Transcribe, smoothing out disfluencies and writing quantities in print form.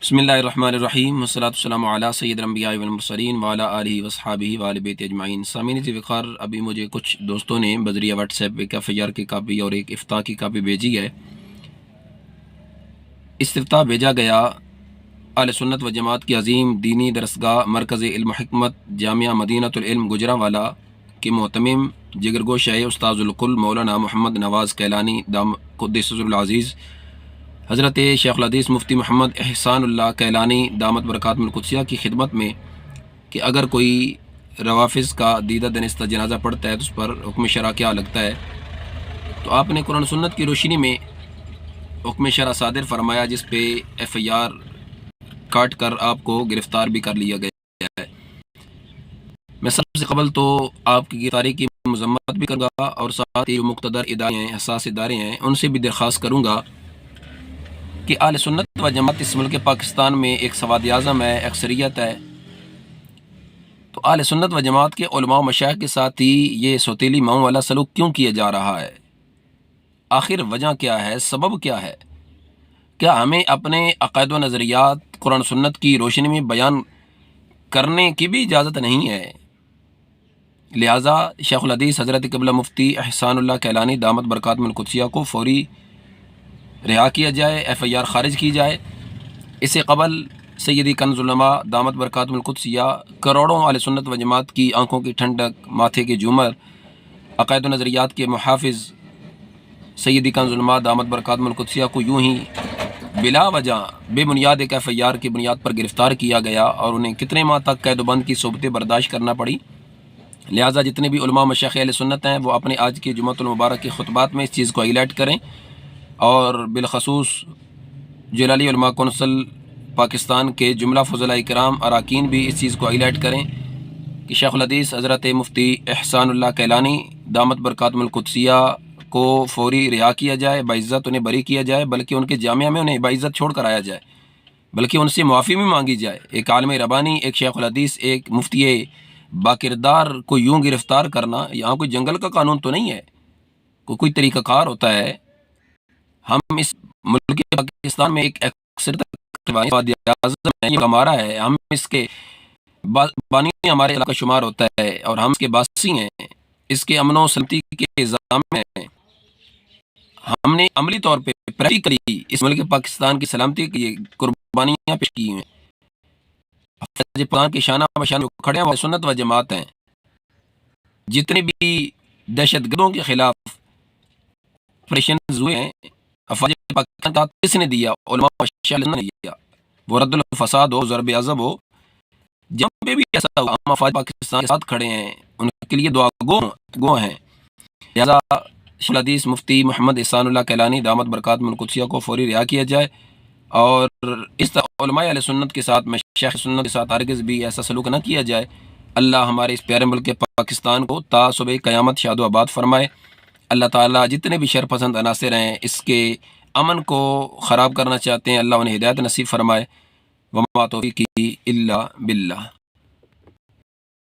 بسم اللہ الرحمن الرحیم والصلاۃ والسلام علی سید الانبیاء والمرسلین وعلی آلہ وصحابہ وآل بیت اجمعین۔ سامعین وقار، ابھی مجھے کچھ دوستوں نے بذریعہ واٹس ایپ ایک FIR کی کاپی اور ایک افتاح کی کاپی بھیجی ہے۔ استفتاح بھیجا گیا اہل سنت و جماعت کی عظیم دینی درسگاہ مرکز علم و حکمت جامعہ مدینۃ العلم گجرانوالہ کے محتمم جگرگوشہ استاذ الکل مولانا محمد نواز کیلانی قدس سر العزیز، حضرت شیخ الحدیث مفتی محمد احسان اللہ کیلانی دامت برکاتہ القدسیہ کی خدمت میں کہ اگر کوئی روافظ کا دیدہ دنستہ جنازہ پڑھتا ہے تو اس پر حکم شرع کیا لگتا ہے، تو آپ نے قرآن سنت کی روشنی میں حکم شرع صادر فرمایا، جس پہ FIR کاٹ کر آپ کو گرفتار بھی کر لیا گیا ہے۔ میں سب سے قبل تو آپ کی گرفتاری کی مذمت بھی کروں گا اور ساتھ ہی جو مقتدر ادارے ہیں، حساس ادارے ہیں، ان سے بھی درخواست کروں گا کہ اہل سنت و جماعت اس ملک پاکستان میں ایک سواد اعظم ہے، اکثریت ہے، تو اہل سنت و جماعت کے علماء و مشائخ کے ساتھ ہی یہ سوتیلی ماؤں والا سلوک کیوں کیا جا رہا ہے؟ آخر وجہ کیا ہے؟ سبب کیا ہے؟ کیا ہمیں اپنے عقائد و نظریات قرآن سنت کی روشنی میں بیان کرنے کی بھی اجازت نہیں ہے؟ لہٰذا شیخ الحدیث حضرت قبلہ مفتی احسان اللہ کیلانی دامت برکاتہ القدسیہ کو فوری رہا کیا جائے، FIR خارج کی جائے۔ اس سے قبل سیدی کنز العلماء دامت برکاتہ القدسیہ کروڑوں اہل سنت و جماعت کی آنکھوں کی ٹھنڈک، ماتھے کے جھومر، عقائد و نظریات کے محافظ سیدی کنز العلماء دامت برکاتہ القدسیہ کو یوں ہی بلا وجہ بے بنیاد ایک FIR کی بنیاد پر گرفتار کیا گیا اور انہیں کتنے ماہ تک قید و بند کی صحبتیں برداشت کرنا پڑی۔ لہٰذا جتنے بھی علماء مشائخ اہل سنت ہیں وہ اپنے آج کی جمعۃ المبارک کے خطبات میں اس چیز کو ہائی لائٹ کریں، اور بالخصوص جلالی علماء کونسل پاکستان کے جملہ فضلاء کرام اراکین بھی اس چیز کو ہائی لائٹ کریں کہ شیخ الحدیث حضرت مفتی احسان اللہ کیلانی دامت برکاتہ القدسیہ کو فوری رہا کیا جائے، باعزت انہیں بری کیا جائے، بلکہ ان کے جامعہ میں انہیں باعزت چھوڑ کر آیا جائے، بلکہ ان سے معافی بھی مانگی جائے۔ ایک عالم ربانی، ایک شیخ الحدیث، ایک مفتی باکردار کو یوں گرفتار کرنا، یہاں کوئی جنگل کا قانون تو نہیں ہے، کوئی طریقہ کار ہوتا ہے۔ ہم اس ملک پاکستان میں ایک اکثریت یہ ہمارا ہے، ہم اس کے بانی ہمارے علاقہ شمار ہوتا ہے اور ہم اس کے باسی ہیں، اس کے امن و سلامتی کے نظام میں ہم نے عملی طور پہ پریکٹیکلی اس ملک پاکستان کی سلامتی کی قربانیاں پیش کی ہیں۔ پاکستان کے شانہ بشانہ کھڑے ہیں سنت و جماعت ہیں۔ جتنے بھی دہشت گردوں کے خلاف آپریشنز ہوئے ہیں، افواج پاکستان کا کس نے دیا؟ علماء و مشائخ نے دیا، وہ رد الفساد ہو، ضرب عضب ہو، جب بھی ایسا ہوا ہم افواج پاکستان کے ساتھ کھڑے ہیں، ان کے لیے دعا گو ہیں۔ لہٰذا شیخ الحدیث مفتی محمد احسان اللہ کیلانی دامت برکاتہ القدسیہ کو فوری رہا کیا جائے، اور اس طرح علماء اہل سنت کے ساتھ، مشائخ سنت کے ساتھ ہرگز بھی ایسا سلوک نہ کیا جائے۔ اللہ ہمارے اس پیارے ملک پاکستان کو تا صبح قیامت شاد و آباد فرمائے۔ اللہ تعالیٰ جتنے بھی شر پسند عناصر ہیں، اس کے امن کو خراب کرنا چاہتے ہیں، اللہ انہیں ہدایت نصیب فرمائے۔ وما توفیقی الا باللہ۔